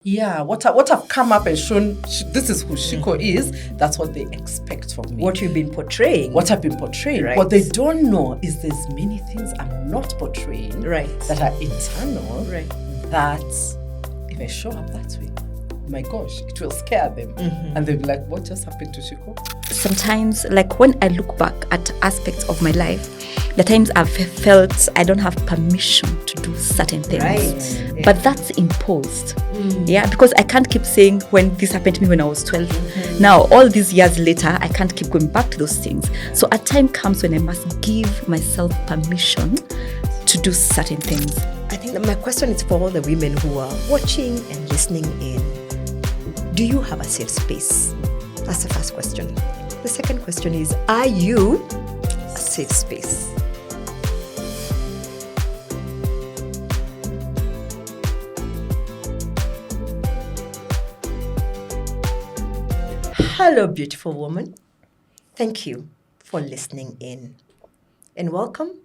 Yeah, what I've come up and shown, this is who Shiko is, that's what they expect from me. What you've been portraying. What I've been portraying. Right. What they don't know is there's many things I'm not portraying that are internal, that if I show up that way, my gosh, it will scare them. And they'll be like, what just happened to Shiko? Sometimes, like when I look back at aspects of my life, the times I've felt I don't have permission to do certain things. Right. Yeah. But that's imposed. Yeah, because I can't keep saying when this happened to me when I was 12. Now, all these years later, I can't keep going back to those things. So a time comes when I must give myself permission to do certain things. I think that my question is for all the women who are watching and listening in. Do you have a safe space? That's the first question. The second question is, are you a safe space? Hello, beautiful woman. Thank you for listening in. And welcome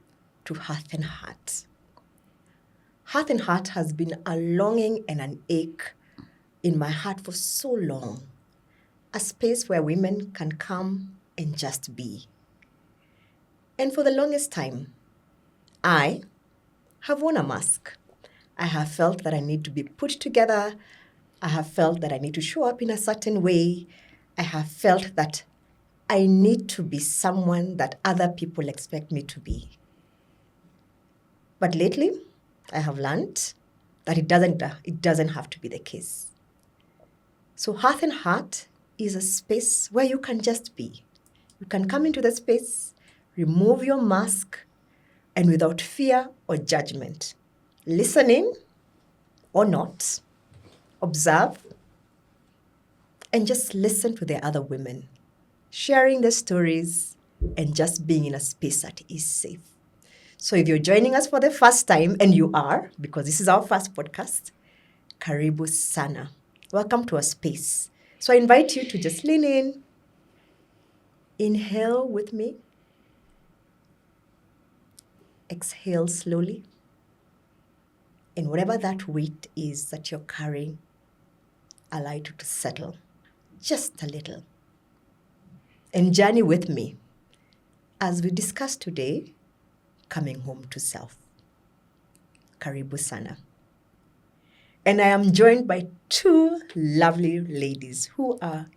to Hearth and Heart. Hearth and Heart has been a longing and an ache in my heart for so long. A space where women can come and just be. And for the longest time, I have worn a mask. I have felt that I need to be put together. I have felt that I need to show up in a certain way. I have felt that I need to be someone that other people expect me to be. But lately, I have learned that it doesn't have to be the case. So Hearth and Heart is a space where you can just be. You can come into the space, remove your mask, and without fear or judgment, listening or not, observe, and just listen to the other women, sharing their stories, and just being in a space that is safe. So if you're joining us for the first time, and you are, because this is our first podcast, Karibu Sana. Welcome to our space. So I invite you to just lean in, inhale with me, exhale slowly, and whatever that weight is that you're carrying, allow it to settle just a little. And journey with me as we discuss today, coming home to self. Karibu Sana. And I am joined by two lovely ladies who are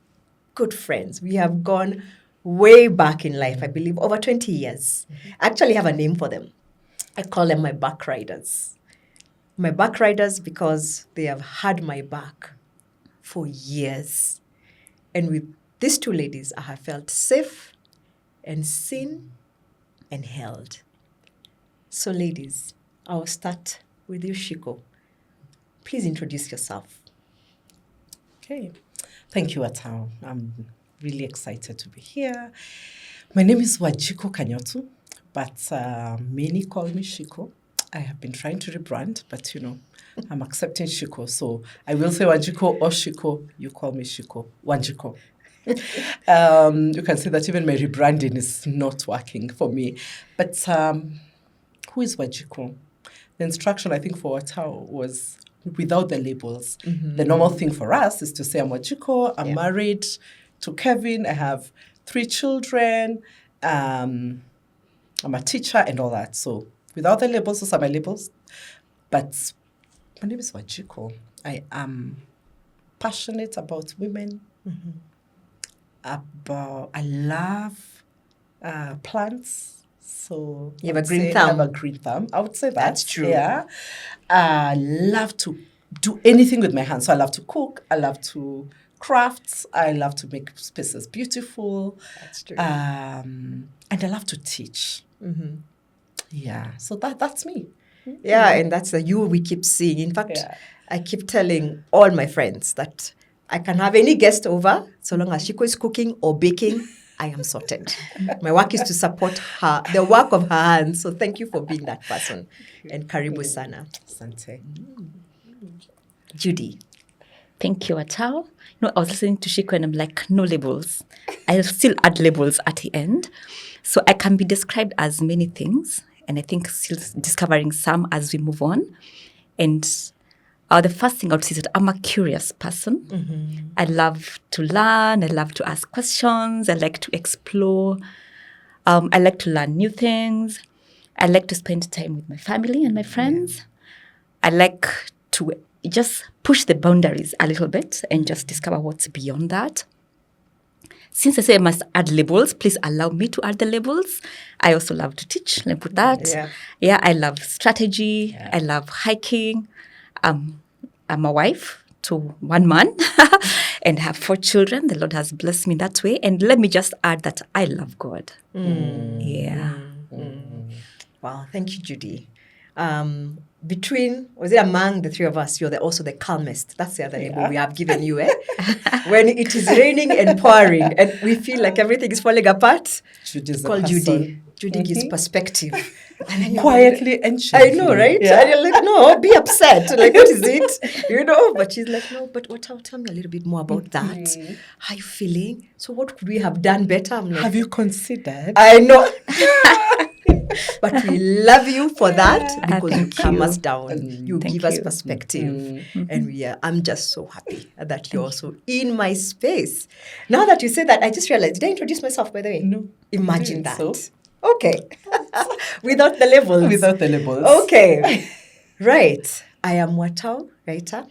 good friends. We have gone way back in life, I believe, over 20 years. I actually have a name for them. I call them my back riders. My back riders because they have had my back for years. And with these two ladies, I have felt safe and seen and held. So ladies, I'll start with you, Shiko. Please introduce yourself. Okay. Thank you, Atao. I'm really excited to be here. My name is Wajiko Kanyotu, but many call me Shiko. I have been trying to rebrand, but I'm accepting Shiko. So I will say Wajiko or Shiko. You call me Shiko. Wajiko. You can see that even my rebranding is not working for me. But who is Wajiko? The instruction, I think, for Atao was without the labels. The normal thing for us is to say, I'm Wajiko, I'm married to Kevin, I have 3 children, I'm a teacher and all that. So without the labels, those are my labels. But my name is Wajiko. I am passionate about women. I love plants. So you have a green thumb. I have a green thumb. I would say that's true. Yeah. I love to do anything with my hands. So I love to cook. I love to craft. I love to make spaces beautiful. That's true. And I love to teach. Yeah. So that's me. Yeah, and that's the you we keep seeing. In fact, I keep telling all my friends that I can have any guest over so long as Shiko is cooking or baking. I am sorted. My work is to support her, the work of her hands. So thank you for being that person. And Karibu Sana. Asante. Judy. Thank you, Atao. I was listening to Shiko and I'm like, no labels. I'll still add labels at the end. So I can be described as many things. And I think still discovering some as we move on. And The first thing I would say is that I'm a curious person. I love to learn. I love to ask questions. I like to explore. I like to learn new things. I like to spend time with my family and my friends. I like to just push the boundaries a little bit and just discover what's beyond that. Since I say I must add labels, please allow me to add the labels. I also love to teach. Let me put that. Yeah, I love strategy. I love hiking. I'm a wife to one man and have 4 children. The Lord has blessed me that way. And let me just add that I love God. Yeah. Wow, thank you, Judy. Among the three of us, you're also the calmest. That's the other label we have given you, eh? When it is raining and pouring and we feel like everything is falling apart, Judy's call Judy. Judy gives perspective. And quietly and I know, right? Yeah. And you're like, no, be upset. Like, what is it? But she's like, no, but tell me a little bit more about that. How are you feeling? So what could we have done better? I'm like, have you considered? I know. But we love you for that because you calm us down. You give us perspective. And I'm just so happy that you're also in my space. Now that you say that, I just realized, did I introduce myself, by the way? No. Imagine that. So? Okay. Without the labels. Without the labels. Okay. Right. I am Watao Gaita.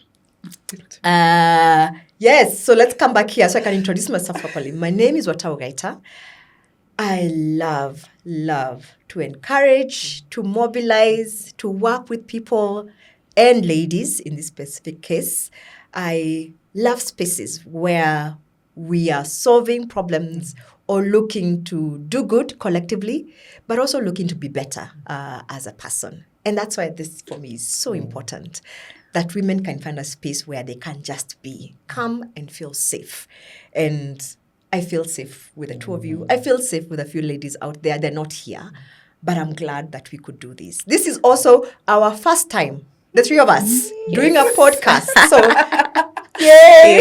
Yes. So let's come back here so I can introduce myself properly. My name is Watao Gaita. I love to encourage, to mobilize, to work with people and ladies in this specific case. I love spaces where we are solving problems or looking to do good collectively, but also looking to be better as a person. And that's why this, for me, is so important, that women can find a space where they can just be, come and feel safe. And I feel safe with the two of you. I feel safe with a few ladies out there. They're not here, but I'm glad that we could do this. This is also our first time, the three of us, doing a podcast. So, yay!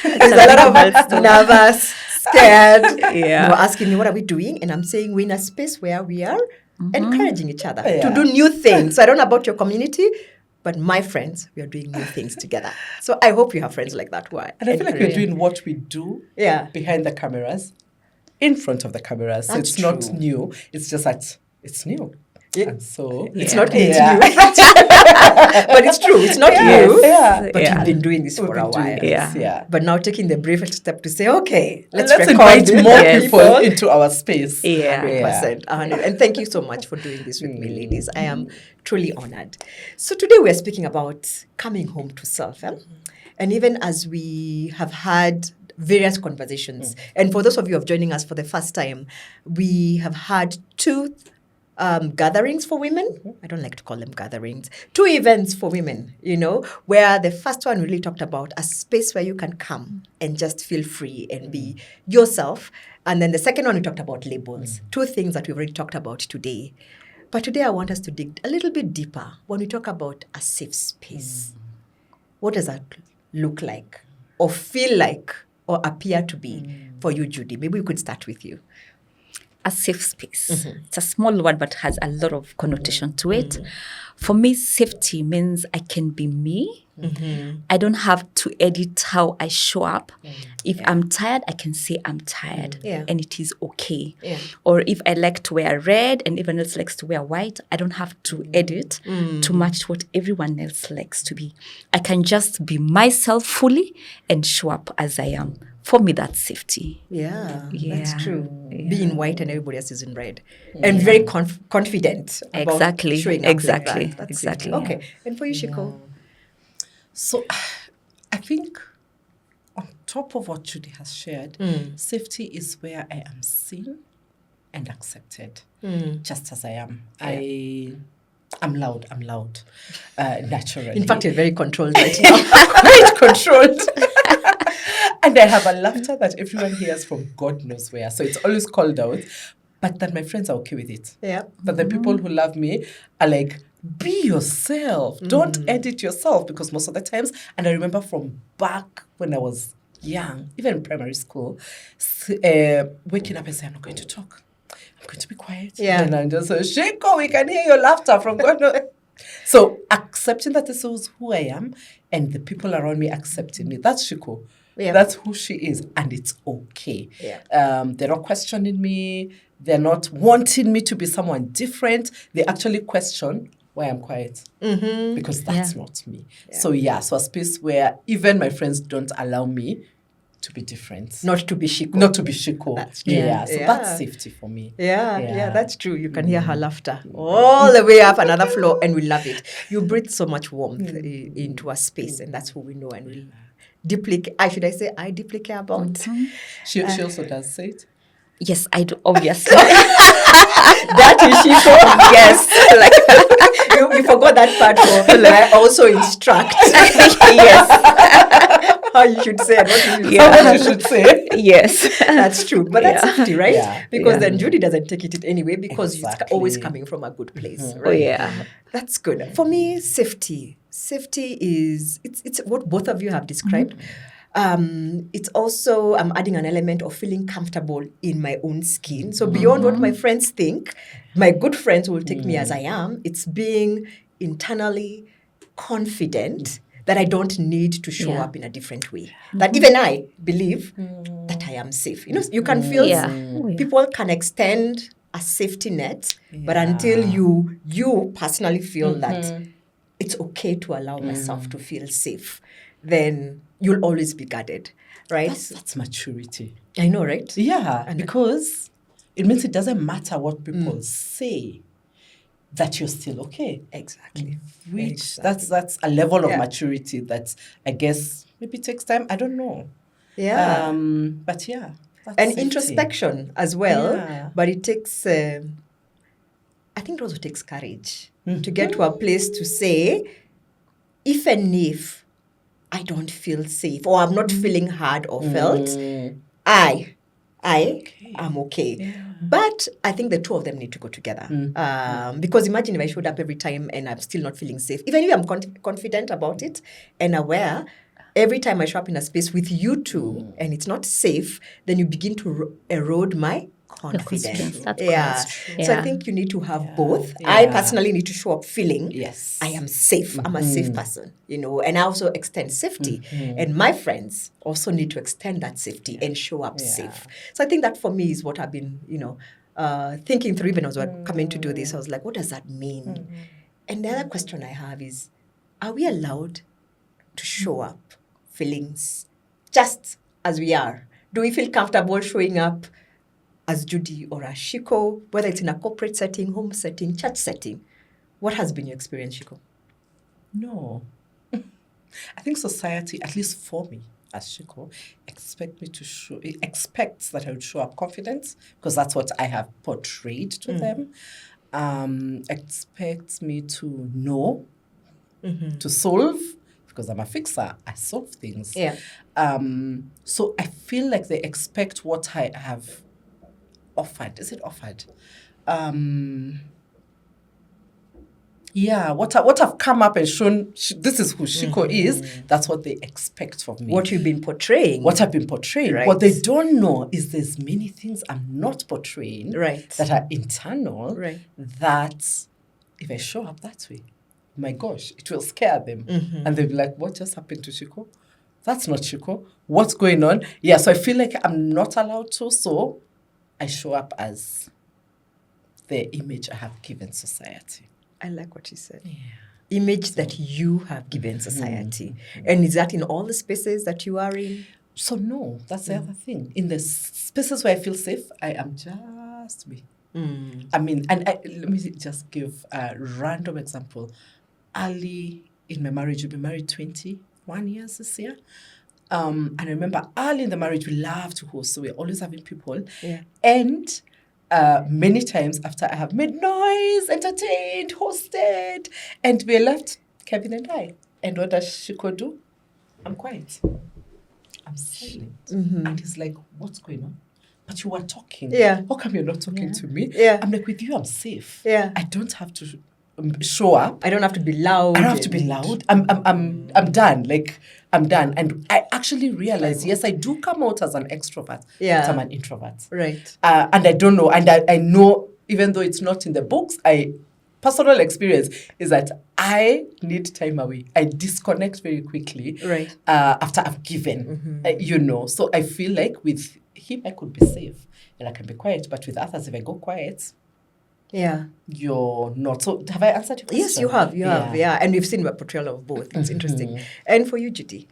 There's a lot of nervous, scared. You were asking me, what are we doing? And I'm saying we're in a space where we are encouraging each other to do new things. So I don't know about your community, but my friends, we are doing new things together. So I hope you have friends like that who are. And I feel like we're doing what we do behind the cameras, in front of the cameras. So it's not new. It's just that it's new. And so it's not new. But it's true. It's not new. But you've been doing this for a while. But now taking the brave step to say, okay, let's invite more people into our space. 100%. And thank you so much for doing this with me, ladies. I am truly honored. So today we're speaking about coming home to self. And even as we have had various conversations, and for those of you who are joining us for the first time, we have had 2 gatherings for women. I don't like to call them gatherings. 2 events for women, where the first one really talked about a space where you can come and just feel free and be yourself. And then the second one, we talked about labels. 2 things that we've already talked about today. But today I want us to dig a little bit deeper when we talk about a safe space. What does that look like or feel like or appear to be for you, Judy? Maybe we could start with you. A safe space. It's a small word, but has a lot of connotation to it. For me, safety means I can be me. I don't have to edit how I show up. If I'm tired, I can say I'm tired and it is okay. Or if I like to wear red and everyone else likes to wear white, I don't have to edit to match what everyone else likes to be. I can just be myself fully and show up as I am. For me, that's safety. That's true. Being white and everybody else is in red. And very confident about showing up like that. That's exactly. Okay. And for you, Shiko? So I think on top of what Judy has shared, safety is where I am seen and accepted, just as I am. I'm loud, naturally. In fact, you're very controlled right now. Quite controlled. And I have a laughter that everyone hears from God knows where. So it's always called out. But then my friends are okay with it. But the people who love me are like, be yourself. Don't edit yourself. Because most of the times, and I remember from back when I was young, even in primary school, waking up and saying, I'm not going to talk. I'm going to be quiet. And I'm just say, Shiko, we can hear your laughter from God knows. So accepting that this is who I am and the people around me accepting me. That's Shiko. Yeah. That's who she is, and it's okay. Yeah. They're not questioning me. They're not wanting me to be someone different. They actually question why I'm quiet. Because that's not me. Yeah. So a space where even my friends don't allow me to be different. Not to be Shiko. Not to be Shiko. That's true. Yeah. So Yeah. that's safety for me. Yeah, that's true. You can hear her laughter all the way up another floor, and we love it. You breathe so much warmth into a space, and that's who we know, and we deeply, I deeply care about. She also does say it. Yes, I do, obviously. That is Shiko. Yes. You forgot that part for I also instruct. Yes. How you should say it, what You should say. Yes. That's true. But that's safety, right? Yeah. Because then Judy doesn't take it anyway because it's Exactly. always coming from a good place, right? Oh, yeah. That's good. For me, safety. Safety is it's what both of you have described. It's also I'm adding an element of feeling comfortable in my own skin. So beyond what my friends think, my good friends will take me as I am. It's being internally confident that I don't need to show up in a different way. That even I believe that I am safe. You know, you can feel people can extend a safety net, but until you personally feel that it's okay to allow myself to feel safe, then you'll always be guarded, right? That's maturity. I know, right? Yeah, because it means it doesn't matter what people say, that you're still okay. Exactly. Which that's a level of maturity that I guess maybe takes time. I don't know. Yeah. But yeah. That's And safety. introspection as well. Yeah. But it takes, I think it also takes courage to get to a place to say, if I don't feel safe or I'm not feeling hard or felt, I am okay. Yeah. But I think the two of them need to go together. Because imagine if I showed up every time and I'm still not feeling safe. Even if I'm confident about it and aware, every time I show up in a space with you two and it's not safe, then you begin to erode my confidence. That's So I think you need to have both. Yeah. I personally need to show up feeling Yes. I am safe. I'm a safe person, you know, and I also extend safety. And my friends also need to extend that safety and show up safe. So I think that for me is what I've been, thinking through even as I was coming to do this. I was like, what does that mean? And the other question I have is, are we allowed to show up feelings just as we are? Do we feel comfortable showing up as Judy or as Shiko, whether it's in a corporate setting, home setting, church setting? What has been your experience, Shiko? No. I think society, at least for me as Shiko, expects that I would show up confident because that's what I have portrayed to them. Expects me to know, to solve, because I'm a fixer. I solve things. Yeah. So I feel like they expect what I have offered. Is it offered? What I've come up and shown, this is who Shiko is, that's what they expect from me. What you've been portraying. What I've been portraying. Right. What they don't know is there's many things I'm not portraying that are internal that if I show up that way, my gosh, it will scare them. And they'll be like, what just happened to Shiko? That's not Shiko. What's going on? Yeah, so I feel like I'm not allowed to, so I show up as the image I have given society. I like what you said. Yeah. Image that you have given society. And is that in all the spaces that you are in? So no, that's the other thing. In the spaces where I feel safe, I am just me. I mean, and let me just give a random example. Early in my marriage, we've been married 21 years this year. And I remember early in the marriage, we love to host, so we're always having people. Yeah. And many times after I have made noise, entertained, hosted, and we're left, Kevin and I. And what does Shiko do? I'm quiet. I'm silent. And he's like, what's going on? But you were talking. Yeah. How come you're not talking to me? Yeah. I'm like, with you, I'm safe. Yeah. I don't have to show up. I don't have to be loud. I don't have to be loud. I'm done. Like, I'm done. And I actually realized, yes, I do come out as an extrovert, but I'm an introvert. Right. And I don't know. And I know, even though it's not in the books, I personal experience is that I need time away. I disconnect very quickly Right. After I've given, So I feel like with him, I could be safe and I can be quiet. But with others, if I go quiet, Yeah. you're not. So have I answered your question? Yes, you have. You have. Yeah. And we've seen a portrayal of both. It's interesting. And for you, Judy,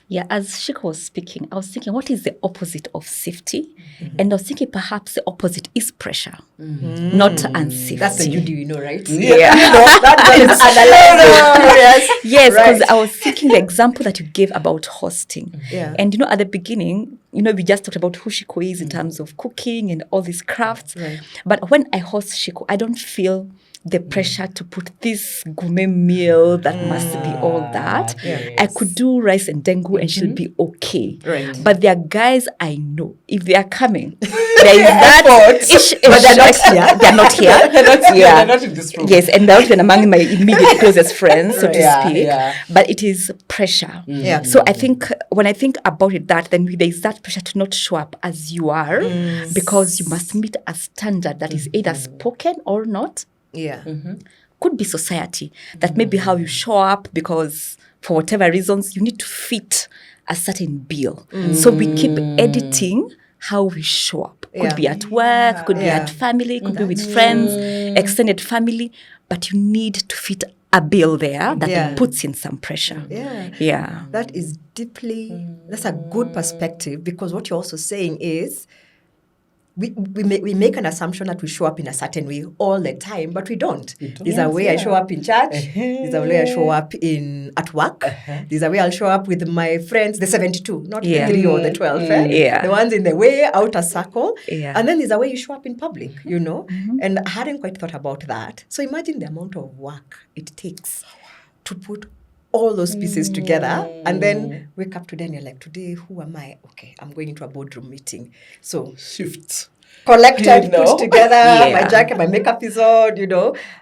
Yeah, as Shiko was speaking, I was thinking, what is the opposite of safety? And I was thinking perhaps the opposite is pressure, not unsafety. that's the Judy we know, right? Yeah. That's analyzing. Yes, because Right. I was thinking the example that you gave about hosting. Yeah. And, at the beginning, we just talked about who Shiko is in terms of cooking and all these crafts. Right. But when I host Shiko, I don't feel the pressure to put this gourmet meal that must be all that. Yes. I could do rice and dengu and she'll be okay. Right. But there are guys I know, if they are coming, there is that ish, But they're not here. They're not here. They're not in this room. Yes, and they're not even among my immediate closest friends, so to Yeah, speak. yeah. But it is pressure. Yeah. So I think when I think about it, then there's that pressure to not show up as you are, because you must meet a standard that is either spoken or not. Yeah. Could be society, that maybe how you show up, because for whatever reasons you need to fit a certain bill. So we keep editing how we show up. Could be at work, could be at family, could be with friends, extended family, but you need to fit a bill there that puts in some pressure. Yeah. That is that's a good perspective, because what you're also saying is we make an assumption that we show up in a certain way all the time, but we don't. There's a way I show up in church. There's a way I show up at work. There's a way I'll show up with my friends, the 72, not the 3 or the 12. The ones in the way, outer circle. And then there's a way you show up in public, And I hadn't quite thought about that. So imagine the amount of work it takes to put all those pieces together, and then wake up today and you're like, today, who am I? Okay, I'm going into a boardroom meeting. So Shift. Collected, put together, my jacket, my makeup is on,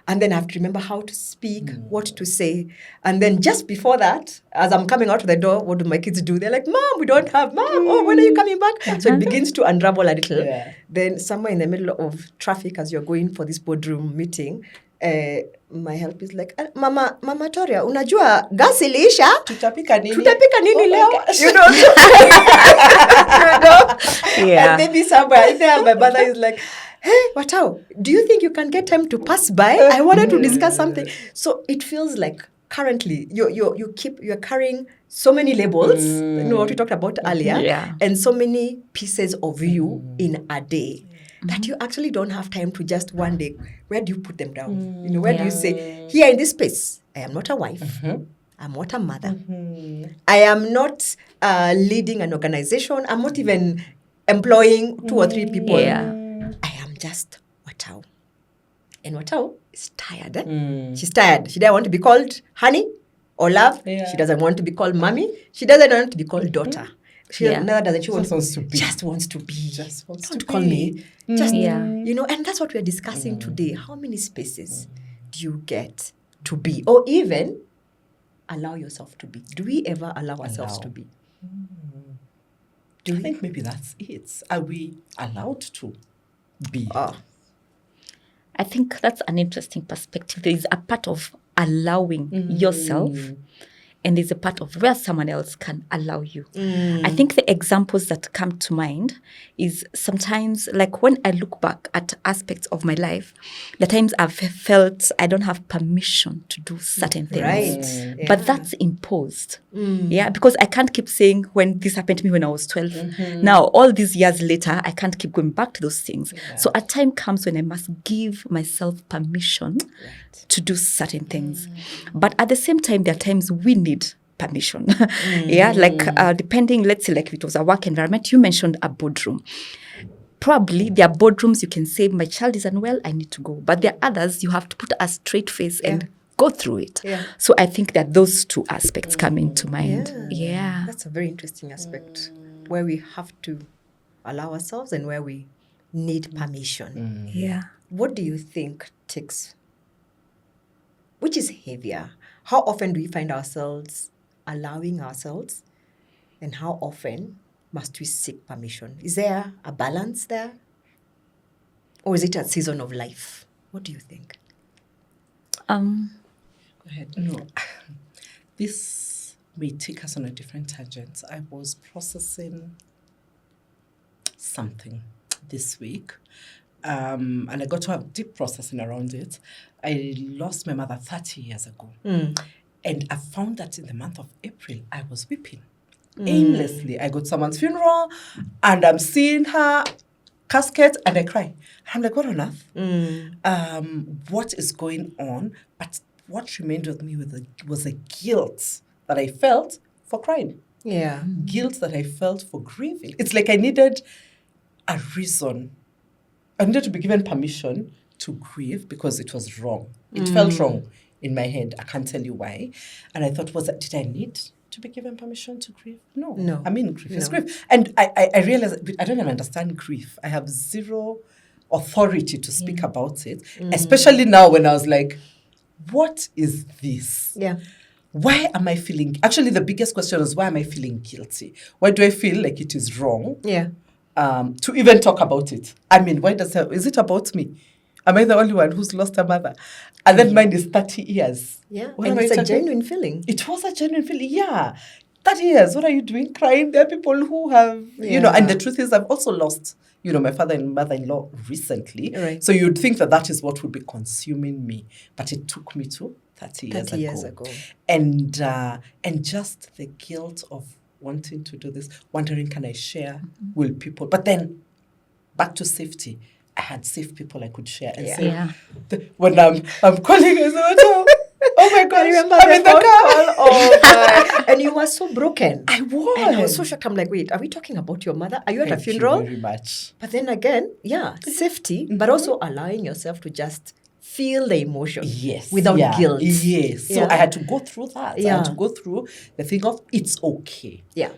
and then I have to remember how to speak, what to say. And then just before that, as I'm coming out of the door, what do my kids do? They're like, Mom, we don't have, Mom, oh, when are you coming back? So it begins to unravel a little. Then somewhere in the middle of traffic, as you're going for this boardroom meeting, my help is like, Mama Toria, unajua gas iliisha? Tutapika nini leo? And maybe somewhere in there, my mother is like, hey, Watao, do you think you can get time to pass by? I wanted to discuss something. So it feels like currently you're carrying so many labels, what we talked about earlier, and so many pieces of you in a day, that you actually don't have time to just one day, where do you put them down? Where do you say, here in this space, I am not a wife, I'm not a mother, I am not leading an organization, I'm not even employing 2 or 3 people, I am just Watao. And Watao is tired. She's tired. She doesn't want to be called honey or love. She doesn't want to be called mommy. She doesn't want to be called daughter. Neither doesn't she wants to be. Just wants to be. Just wants Don't to call be. me. Just, and that's what we're discussing today. How many spaces do you get to be? Or even allow yourself to be? Do we ever allow ourselves to be? I think maybe that's it. Are we allowed to be? I think that's an interesting perspective. There is a part of allowing yourself, and there's a part of where someone else can allow you. I think the examples that come to mind is sometimes, like when I look back at aspects of my life, the times I've felt I don't have permission to do certain things. Right. But that's imposed. Because I can't keep saying when this happened to me when I was 12. Now, all these years later, I can't keep going back to those things. So a time comes when I must give myself permission to do certain things. But at the same time, there are times we need permission. Depending, let's say, like if it was a work environment, you mentioned a boardroom. Probably there are boardrooms you can say, my child is unwell, I need to go. But there are others you have to put a straight face and go through it. So I think that those 2 aspects come into mind. That's a very interesting aspect, where we have to allow ourselves and where we need permission. What do you think which is heavier? How often do we find ourselves allowing ourselves, and how often must we seek permission? Is there a balance there? Or is it a season of life? What do you think? Um, Go ahead. No, this may take us on a different tangent. I was processing something this week, and I got to have deep processing around it. I lost my mother 30 years ago. And I found that in the month of April, I was weeping aimlessly. I go to someone's funeral, and I'm seeing her casket, and I cry. I'm like, what on earth? What is going on? But what remained with me was a guilt that I felt for crying. Yeah. Guilt that I felt for grieving. It's like I needed a reason. I needed to be given permission to grieve because it was wrong. It felt wrong in my head. I can't tell you why. And I thought, did I need to be given permission to grieve? No. I mean, grief is grief. And I realized I don't even understand grief. I have zero authority to speak about it, especially now when I was like, what is this? Yeah. Why am I feeling... Actually, the biggest question is, why am I feeling guilty? Why do I feel like it is wrong to even talk about it? I mean, is it about me? Am I the only one who's lost a mother? And then mine is 30 years. Yeah, What and am I it's a talking- genuine feeling. It was a genuine feeling, yeah. 30 years, what are you doing crying? There are people who have, and the truth is I've also lost, my father and mother-in-law recently. Right. So you'd think that is what would be consuming me. But it took me to 30 years ago. And just the guilt of wanting to do this, wondering, can I share? Will people... But then, back to safety. I had safe people I could share and say, when I'm calling as well, oh my God, I remember I'm in the car. Oh my. And you were so broken. I was. And I was so shocked. I'm like, wait, are we talking about your mother? Are you at a funeral? Thank you very much. But then again, safety, but also allowing yourself to just feel the emotion. Yes. Without guilt. Yes. So I had to go through that. I had to go through the thing of it's okay. Yeah.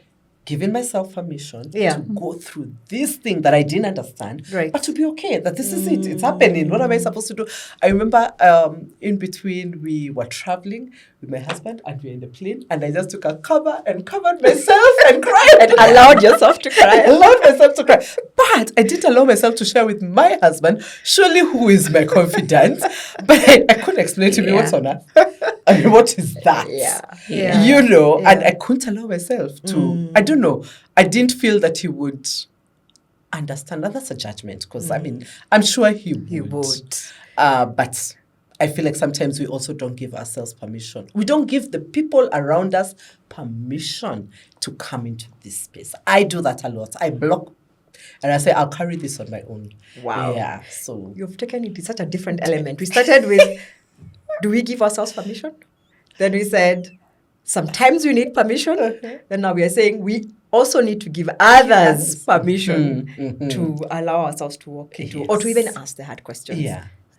Giving myself permission to go through this thing that I didn't understand, but to be okay, that this is it. It's happening. What am I supposed to do? I remember in between we were traveling with my husband and we were in the plane and I just took a cover and covered myself and cried. And allowed yourself to cry. I allowed myself to cry. But I didn't allow myself to share with my husband, surely who is my confidant. But I couldn't explain to me what's on earth. I mean, what is that? And I couldn't allow myself to, I don't know, I didn't feel that he would understand. And that's a judgment because, I mean, I'm sure he would. But I feel like sometimes we also don't give ourselves permission. We don't give the people around us permission to come into this space. I do that a lot. I block and I say, I'll carry this on my own. Wow. Yeah. So you've taken it to such a different element. We started with, do we give ourselves permission? Then we said, sometimes we need permission. Then now we are saying we also need to give others permission to allow ourselves to walk into, or to even ask the hard questions.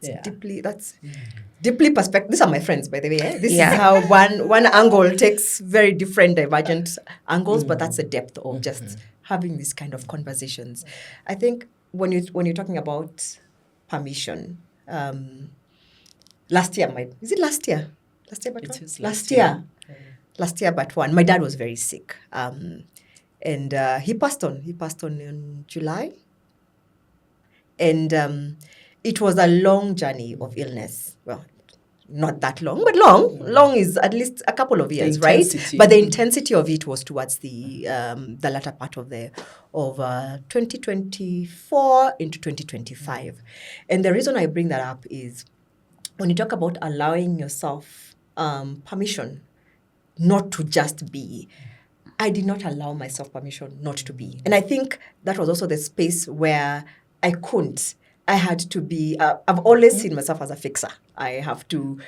That's deeply perspective. These are my friends, by the way. This is how one angle takes very different divergent angles, but that's the depth of just having these kind of conversations. I think when you're talking about permission, last year, last year but one. My dad was very sick, and he passed on. He passed on in July, and it was a long journey of illness. Well, not that long, but long. Long is at least a couple of years, right? But the intensity of it was towards the latter part of 2024 into 2025. And the reason I bring that up is when you talk about allowing yourself permission not to just be, I did not allow myself permission not to be. And I think that was also the space where I couldn't. I had to be, I've always seen myself as a fixer. I have to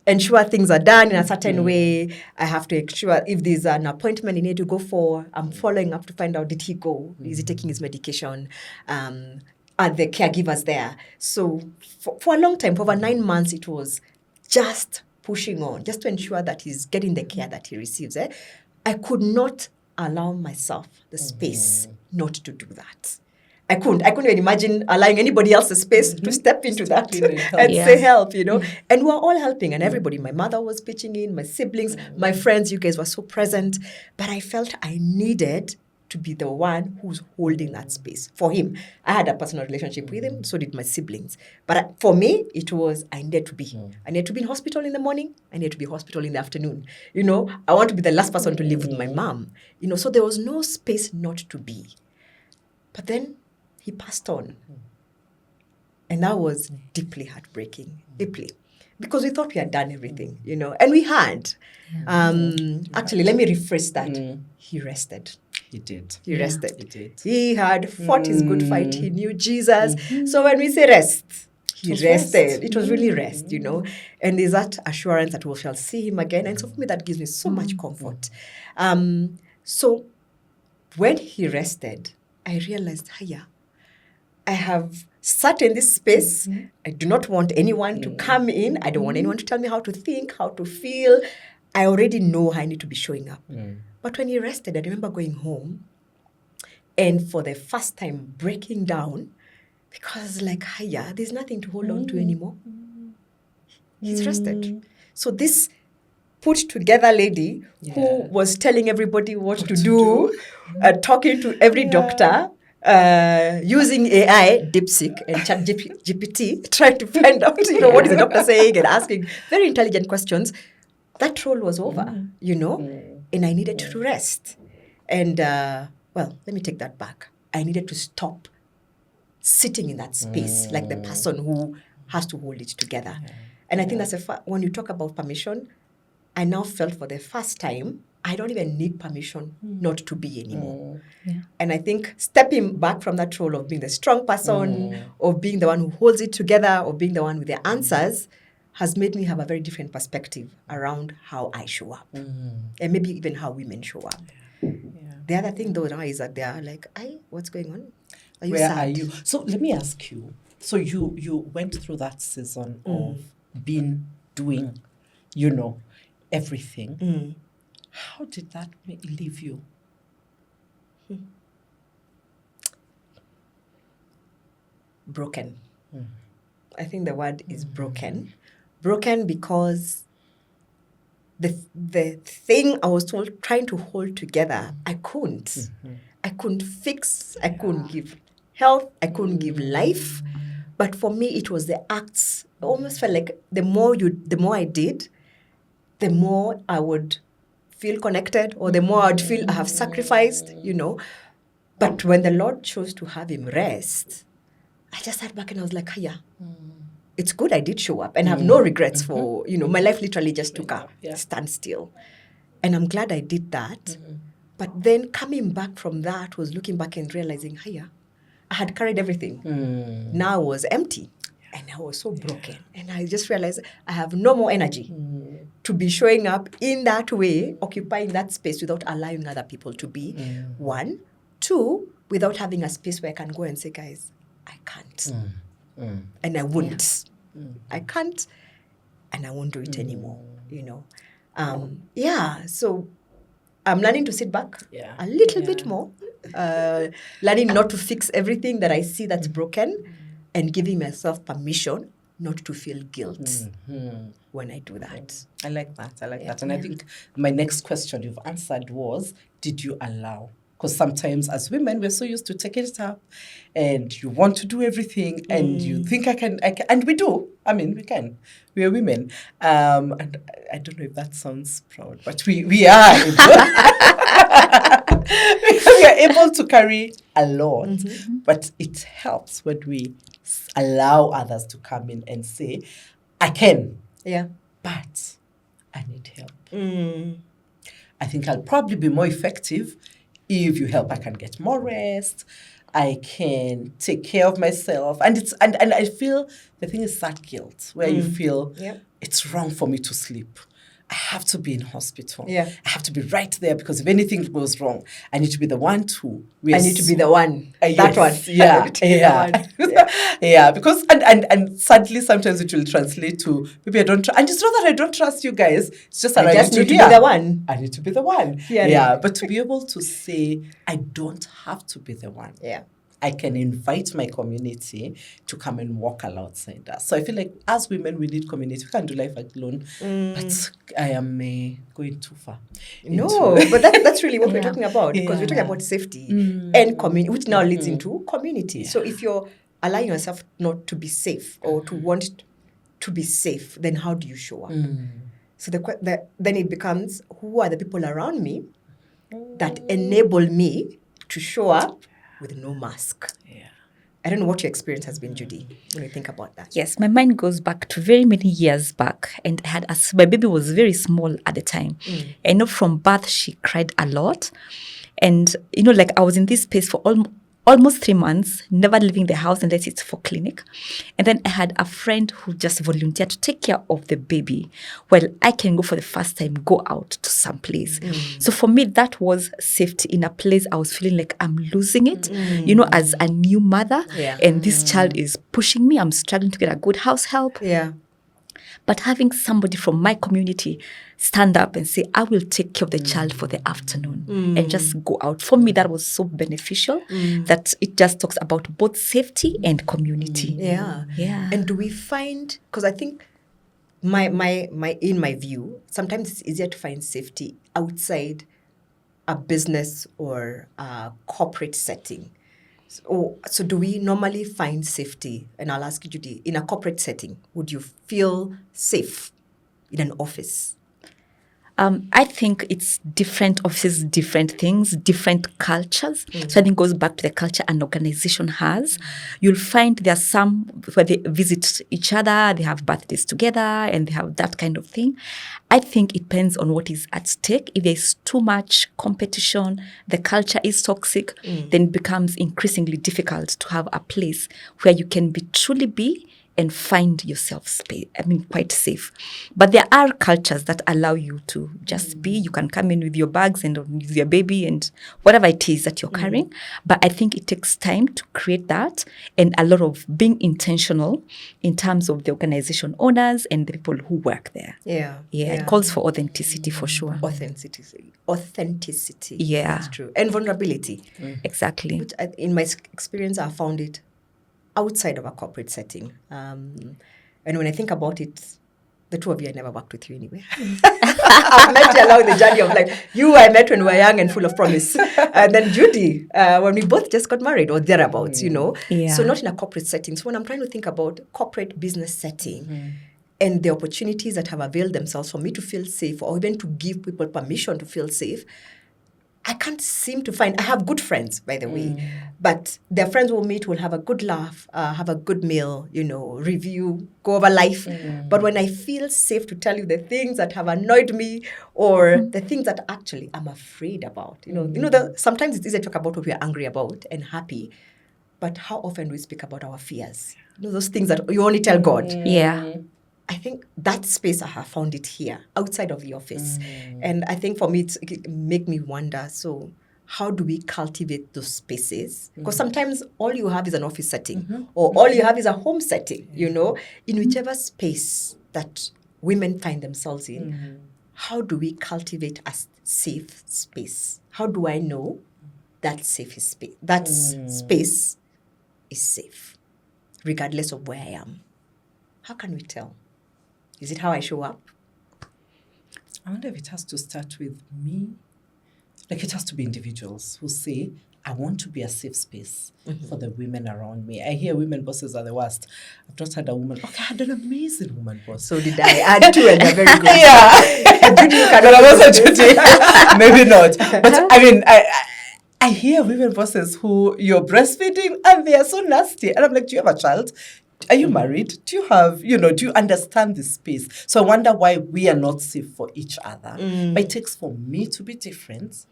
ensure things are done in a certain way. I have to ensure if there's an appointment you need to go for, I'm following up to find out, did he go? Is he taking his medication? Are the caregivers there? So for a long time, for over 9 months, it was just pushing on, just to ensure that he's getting the care that he receives. I could not allow myself the space not to do that. I couldn't even imagine allowing anybody else the space to step into that and say help, And we're all helping and everybody. My mother was pitching in, my siblings, my friends, you guys were so present. But I felt I needed to be the one who's holding that space for him. I had a personal relationship with him, so did my siblings. But for me, it was I needed to be. I needed to be in hospital in the morning. I needed to be in hospital in the afternoon. You know, I want to be the last person to live with my mom. You know, so there was no space not to be. But then he passed on. And that was deeply heartbreaking, deeply. Because we thought we had done everything, you know, and we had. Actually, let me rephrase that. He rested. He did. He rested. He did. He had fought his good fight. He knew Jesus. So when we say rest, he was rested. rest. It was really rest, you know. And there's that assurance that we shall see him again. And so for me, that gives me so much comfort. So when he rested, I realized, I have sat in this space. I do not want anyone to come in. I don't want anyone to tell me how to think, how to feel. I already know I need to be showing up. But when he rested, I remember going home and for the first time breaking down because like, there's nothing to hold on to anymore. He's rested. So this put together lady who was telling everybody what to do, talking to every doctor, using AI, DeepSeek, and ChatGPT, trying to find out, what is the doctor saying and asking very intelligent questions. That role was over, and I needed to rest. And, let me take that back. I needed to stop sitting in that space like the person who has to hold it together. And I think that's when you talk about permission, I now felt for the first time, I don't even need permission not to be anymore. And I think stepping back from that role of being the strong person, of being the one who holds it together, or being the one with the answers, has made me have a very different perspective around how I show up. And maybe even how women show up. The other thing though now is that they are like, what's going on? Are you Where sad? are you? So let me ask you. So you went through that season of doing, everything. How did that leave you? Broken. I think the word is broken. Broken because the thing I was trying to hold together, I couldn't. I couldn't fix. I couldn't give health. I couldn't give life. But for me, it was the acts. I almost felt like the more I did, the more I would feel connected, or the more I'd feel I have sacrificed, But when the Lord chose to have him rest, I just sat back and I was like, it's good I did show up and have no regrets for, my life literally just took a standstill. And I'm glad I did that. But then coming back from that was looking back and realizing, I had carried everything. Now I was empty. And I was so broken. And I just realized I have no more energy to be showing up in that way, occupying that space without allowing other people to be. One. Two, without having a space where I can go and say, guys, I can't. And I wouldn't. I can't. And I won't do it anymore, So I'm learning to sit back a little bit more. Learning not to fix everything that I see that's broken. And giving myself permission not to feel guilt when I do that. I like that. And I think my next question you've answered was, did you allow? Because sometimes as women, we're so used to taking it up and you want to do everything and you think I can, and we do. I mean, we can. We are women. And I don't know if that sounds proud, but we are because we are able to carry a lot. But it helps when we allow others to come in and say, I can. Yeah. But I need help. I think I'll probably be more effective if you help. I can get more rest. I can take care of myself. And I feel the thing is that guilt where you feel it's wrong for me to sleep. I have to be in hospital. Yeah. I have to be right there because if anything goes wrong, I need to be the one to. I need to be the one. That yes, one. Yeah. Because and sadly sometimes it will translate to maybe I don't and it's not that I don't trust you guys. It's just that I just need to be the one. I need to be the one. Yeah. But to be able to say I don't have to be the one. Yeah. I can invite my community to come and walk alongside us. So I feel like as women, we need community. We can't do life alone. But I am going too far. No, but that's really what we're talking about, because we're talking Yeah. about safety and community, which now leads into community. So if you're allowing yourself not to be safe or to want to be safe, then how do you show up? So then it becomes, who are the people around me that enable me to show up with no mask? Yeah. I don't know what your experience has been, Judy, when you think about that. Yes, my mind goes back to very many years back, and I had my baby was very small at the time. I know from birth she cried a lot, and like I was in this space for almost 3 months, never leaving the house unless it's for clinic. And then I had a friend who just volunteered to take care of the baby while I can go for the first time, go out to some place. So for me, that was safety in a place I was feeling like I'm losing it, as a new mother. Yeah. And this child is pushing me. I'm struggling to get a good house help. Yeah. But having somebody from my community stand up and say, I will take care of the child for the afternoon and just go out. For me, that was so beneficial that it just talks about both safety and community. Yeah. Yeah. And do we find, because I think in my view, sometimes it's easier to find safety outside a business or a corporate setting. So do we normally find safety? And I'll ask you, Judy, in a corporate setting, would you feel safe in an office? I think it's different offices, different things, different cultures. So I think it goes back to the culture an organization has. You'll find there are some where they visit each other, they have birthdays together, and they have that kind of thing. I think it depends on what is at stake. If there's too much competition, the culture is toxic, then it becomes increasingly difficult to have a place where you can truly be and find yourself quite safe. But there are cultures that allow you to just be. You can come in with your bags and with your baby and whatever it is that you're carrying. But I think it takes time to create that and a lot of being intentional in terms of the organization owners and the people who work there. Yeah. It calls for authenticity for sure. Authenticity. Yeah. That's true. And vulnerability. Exactly. Which in my experience, I found it outside of a corporate setting. And when I think about it, the two of you, I never worked with you anyway. I've met you along the journey of life. You I met when we were young and full of promise. And then Judy, when we both just got married or thereabouts, Yeah. So not in a corporate setting. So when I'm trying to think about corporate business setting and the opportunities that have availed themselves for me to feel safe or even to give people permission to feel safe, I can't seem to find. I have good friends, by the way, but their friends will meet, will have a good laugh, have a good meal, review, go over life. But when I feel safe to tell you the things that have annoyed me or the things that actually I'm afraid about, sometimes it's easy to talk about what we are angry about and happy, but how often do we speak about our fears? Those things that you only tell God. Yeah. I think that space I have found it here, outside of the office. And I think for me, it make me wonder, so how do we cultivate those spaces? Because sometimes all you have is an office setting or all you have is a home setting, in whichever space that women find themselves in. How do we cultivate a safe space? How do I know that space is safe, regardless of where I am? How can we tell? Is it how I show up? I wonder if it has to start with me. Like it has to be individuals who say, I want to be a safe space for the women around me. I hear women bosses are the worst. I've just had a woman. Okay, I had an amazing woman boss. So did I. I had two and they're very good. Yeah. But I was a Judy. Maybe not. But I mean, I hear women bosses who you're breastfeeding and they are so nasty. And I'm like, do you have a child? Are you married? Do you have, do you understand this space? So I wonder why we are not safe for each other. But it takes for me to be different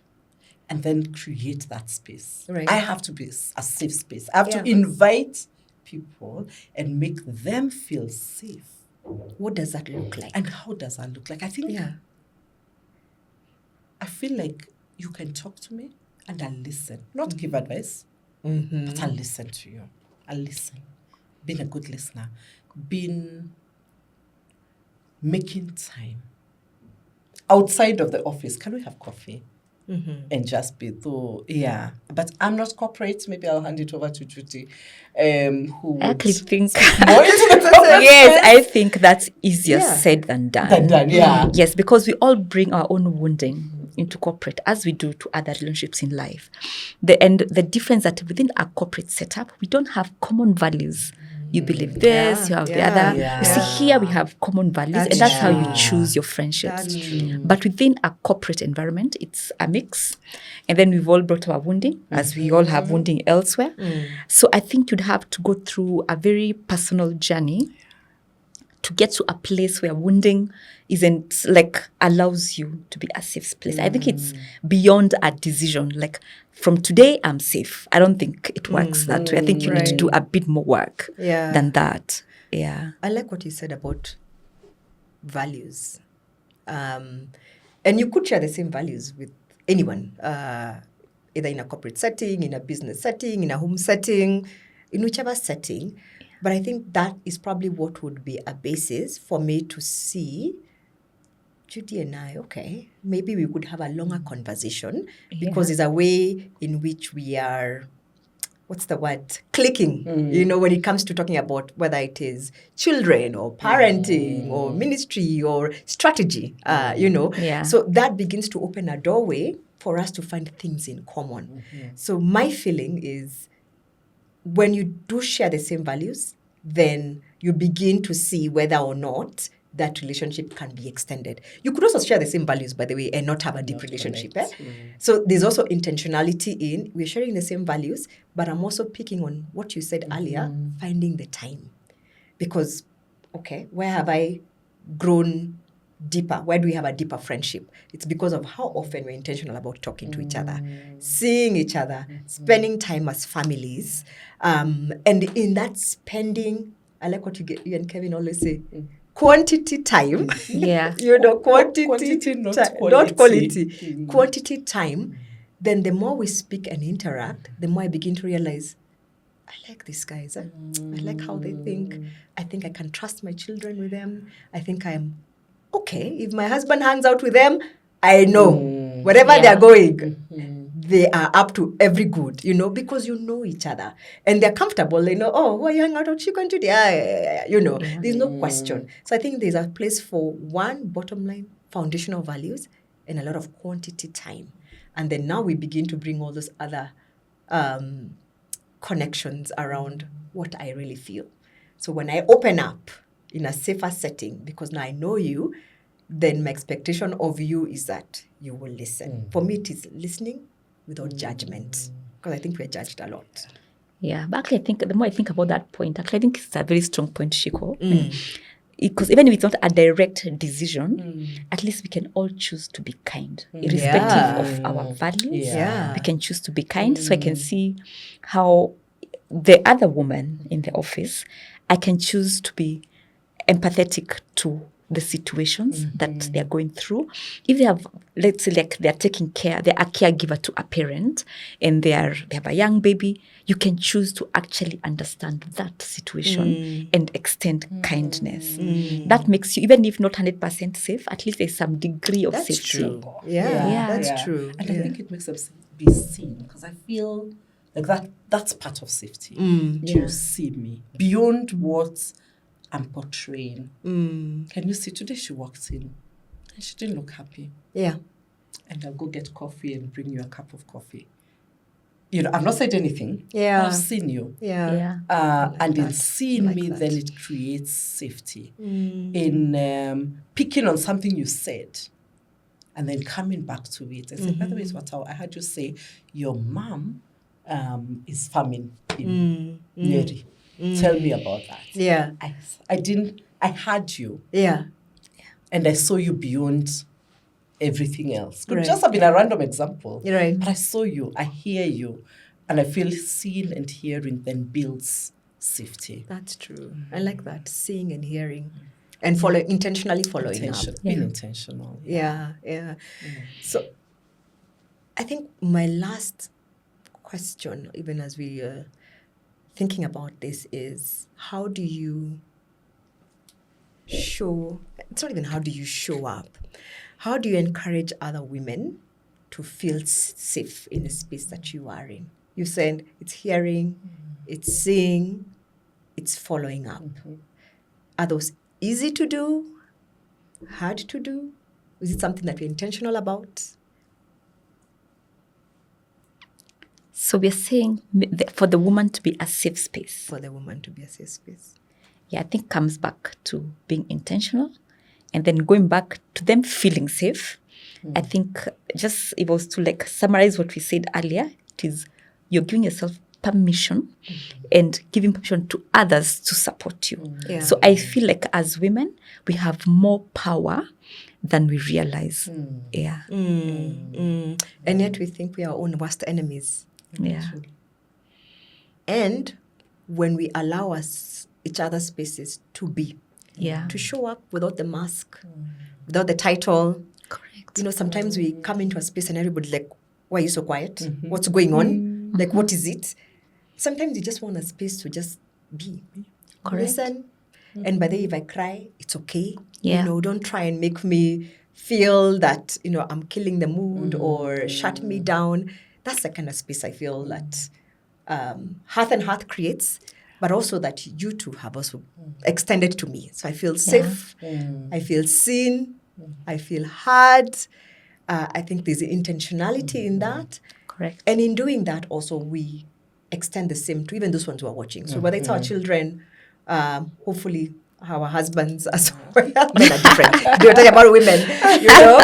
and then create that space. Right. I have to be a safe space. I have to invite people and make them feel safe. What does that look like? And how does that look like? I think, I feel like you can talk to me and I'll listen. Not give advice, but I'll listen to you. I'll listen. Being a good listener, making time outside of the office. Can we have coffee? and just be through. Yeah, but I'm not corporate. Maybe I'll hand it over to Judy, who I would actually think speak more into the corporate yes, space I think that's easier Yeah. said than done. than done. Yeah. Yes, because we all bring our own wounding into corporate, as we do to other relationships in life. And the difference that within our corporate setup, we don't have common values. You believe this, you have the other. You see, here we have common values, and that's how you choose your friendships. That's true. But within a corporate environment, it's a mix. And then we've all brought our wounding, as we all have wounding elsewhere. So I think you'd have to go through a very personal journey to get to a place where wounding isn't like allows you to be a safe place. I think it's beyond a decision. Like from today, I'm safe. I don't think it works that way. I think you need to do a bit more work than that. Yeah. I like what you said about values. And you could share the same values with anyone, either in a corporate setting, in a business setting, in a home setting, in whichever setting. But I think that is probably what would be a basis for me to see Judy and I, okay, maybe we could have a longer conversation because it's a way in which we are, what's the word, clicking, when it comes to talking about whether it is children or parenting or ministry or strategy, Yeah. So that begins to open a doorway for us to find things in common. So my feeling is when you do share the same values, then you begin to see whether or not that relationship can be extended. You could also share the same values, by the way, and not have a deep relationship. So there's also intentionality in we're sharing the same values, but I'm also picking on what you said earlier, finding the time. Because, okay, where have I grown deeper? Where do we have a deeper friendship? It's because of how often we're intentional about talking to each other, seeing each other, spending time as families. And in that spending, I like what you and Kevin always say, quantity time. Yeah. Quantity, not not quality. quality. Quantity time. Then the more we speak and interact, the more I begin to realize, I like these guys. I like how they think. I think I can trust my children with them. I think I'm okay. If my husband hangs out with them, I know wherever they're going, they are up to every good, because you know each other. And they're comfortable. They know, oh, who are you hanging out with? She going to the, there's no question. So I think there's a place for one, bottom line, foundational values and a lot of quantity time. And then now we begin to bring all those other connections around what I really feel. So when I open up in a safer setting, because now I know you, then my expectation of you is that you will listen. For me, it is listening without judgment, because I think we're judged a lot. Yeah, but actually, I think the more I think about that point, actually, I think it's a very strong point, Shiko. Because even if it's not a direct decision, at least we can all choose to be kind, irrespective of our values. Yeah. We can choose to be kind. So I can see how the other woman in the office, I can choose to be empathetic to the situations that they're going through. If they have, let's say, like they're taking care, they're a caregiver to a parent and they have a young baby, you can choose to actually understand that situation and extend kindness. That makes you, even if not 100% safe, at least there's some degree of That's safety. true. Yeah, that's true. And I think it makes us be seen, because I feel like that's part of safety. To see me beyond what I'm portraying. Can you see, today she walked in and she didn't look happy. Yeah. And I'll go get coffee and bring you a cup of coffee. I've not said anything. Yeah. I've seen you. Yeah. And in seeing me, that. then it creates safety. In picking on something you said and then coming back to it. I said, by the way, Swatao, I heard you say your mom is farming in Nyeri. Tell me about that. Yeah. I heard you. Yeah. And I saw you beyond everything else. Could Right. just have been a random example. Right. But I saw you, I hear you, and I feel seen and hearing then builds safety. That's true. I like that. Seeing and hearing. And intentionally following up. Being intentional. Yeah. So I think my last question, even as we are thinking about this, is how do you show, it's not even how do you show up, how do you encourage other women to feel safe in the space that you are in. You said it's hearing, it's seeing, it's following up. Are those easy to do? Hard to do? Is it something that we're intentional about? So we're saying for the woman to be a safe space. For the woman to be a safe space. Yeah, I think comes back to being intentional and then going back to them feeling safe. I think just if I was to like summarize what we said earlier, it is you're giving yourself permission and giving permission to others to support you. Yeah. So I feel like as women, we have more power than we realize. Yeah. And yet we think we are our own worst enemies. Yeah. And when we allow each other's spaces to be, Yeah. to show up without the mask, without the title. Correct. You know, sometimes we come into a space and everybody's like, why are you so quiet? What's going on? Like, what is it? Sometimes you just want a space to just be. Correct. Listen. And by the way, if I cry, it's okay. Yeah. You know, don't try and make me feel that, you know, I'm killing the mood or shut me down. That's the kind of space I feel that Hearth and Heart creates, but also that you two have also extended to me. So I feel safe. I feel seen. I feel heard. I think there's intentionality in that. Correct. And in doing that, also, we extend the same to even those ones who are watching. So whether it's our children, hopefully our husbands as well. Men are different. We're talking about women, you know.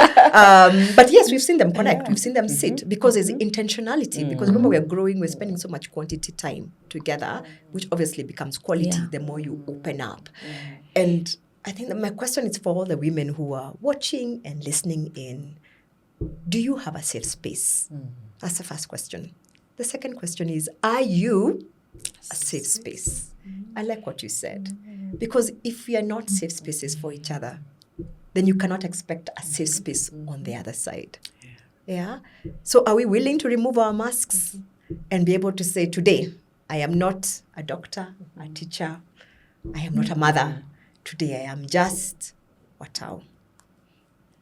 But yes, we've seen them connect. We've seen them sit because there's intentionality. Because remember, we're growing. We're spending so much quantity time together, which obviously becomes quality the more you open up. And I think that my question is for all the women who are watching and listening in. Do you have a safe space? That's the first question. The second question is, are you a safe space? I like what you said. Because if we are not safe spaces for each other, then you cannot expect a safe space on the other side. Yeah? So are we willing to remove our masks and be able to say, today, I am not a doctor, a teacher, I am not a mother. Today, I am just Watao.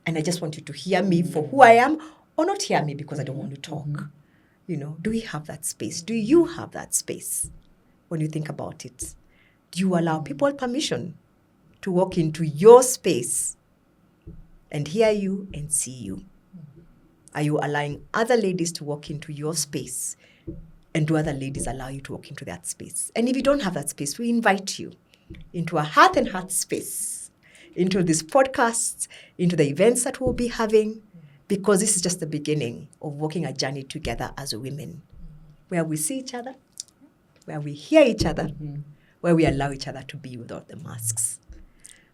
And I just want you to hear me for who I am, or not hear me because I don't want to talk. You know, do we have that space? Do you have that space when you think about it? Do you allow people permission to walk into your space and hear you and see you? Are you allowing other ladies to walk into your space? And do other ladies allow you to walk into that space? And if you don't have that space, we invite you into a Hearth and Heart space, into these podcasts, into the events that we'll be having, because this is just the beginning of walking a journey together as women, where we see each other, where we hear each other, where we allow each other to be without the masks.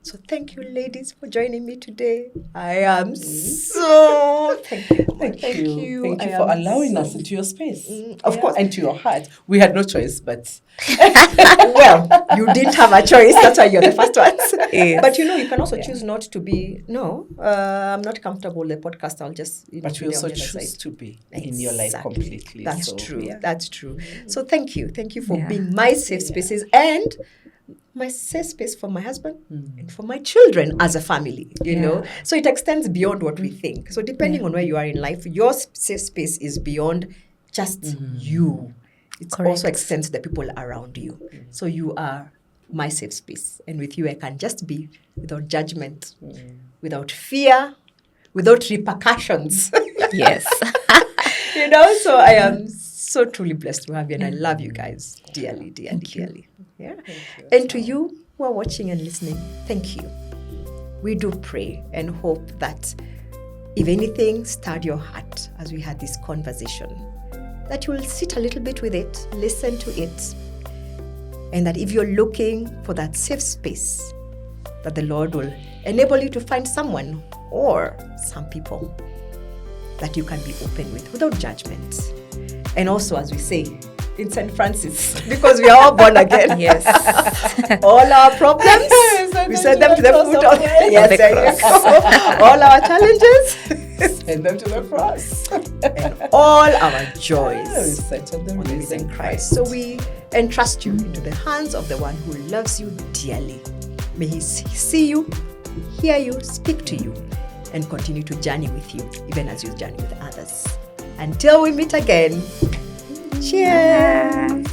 So thank you, ladies, for joining me today. I am so... Thank you. Thank you I for am allowing so- us into your space. Of course. And to your heart. We had no choice, but Well, you didn't have a choice. That's why you're the first ones. Yes. But you know, you can also choose not to be, I'm not comfortable with the podcast. I'll just, but we be also on the other choose side. to be in your life Exactly. completely. That's So, true. yeah. That's true. So thank you. Thank you for Yeah. being my safe spaces and my safe space for my husband and for my children as a family, you know. So it extends beyond what we think. So depending on where you are in life, your safe space is beyond just you. It also extends to the people around you. So you are my safe space. And with you, I can just be without judgment, without fear, without repercussions. Yes. You know, so I am so truly blessed to have you, and I love you guys dearly, dearly, dearly. Yeah. And to you who are watching and listening, thank you. We do pray and hope that if anything stirred your heart as we had this conversation, that you will sit a little bit with it, listen to it, and that if you're looking for that safe space, that the Lord will enable you to find someone or some people that you can be open with without judgment. And also, as we say in St. Francis, because we are all born again. Yes. All our problems, we send them to the foot of the cross. All our challenges, Send them to the cross. and all our We joys set on the on the risen risen Christ. Christ. So we entrust you into the hands of the one who loves you dearly. May he see you, hear you, speak to you, and continue to journey with you, even as you journey with others. Until we meet again, cheers!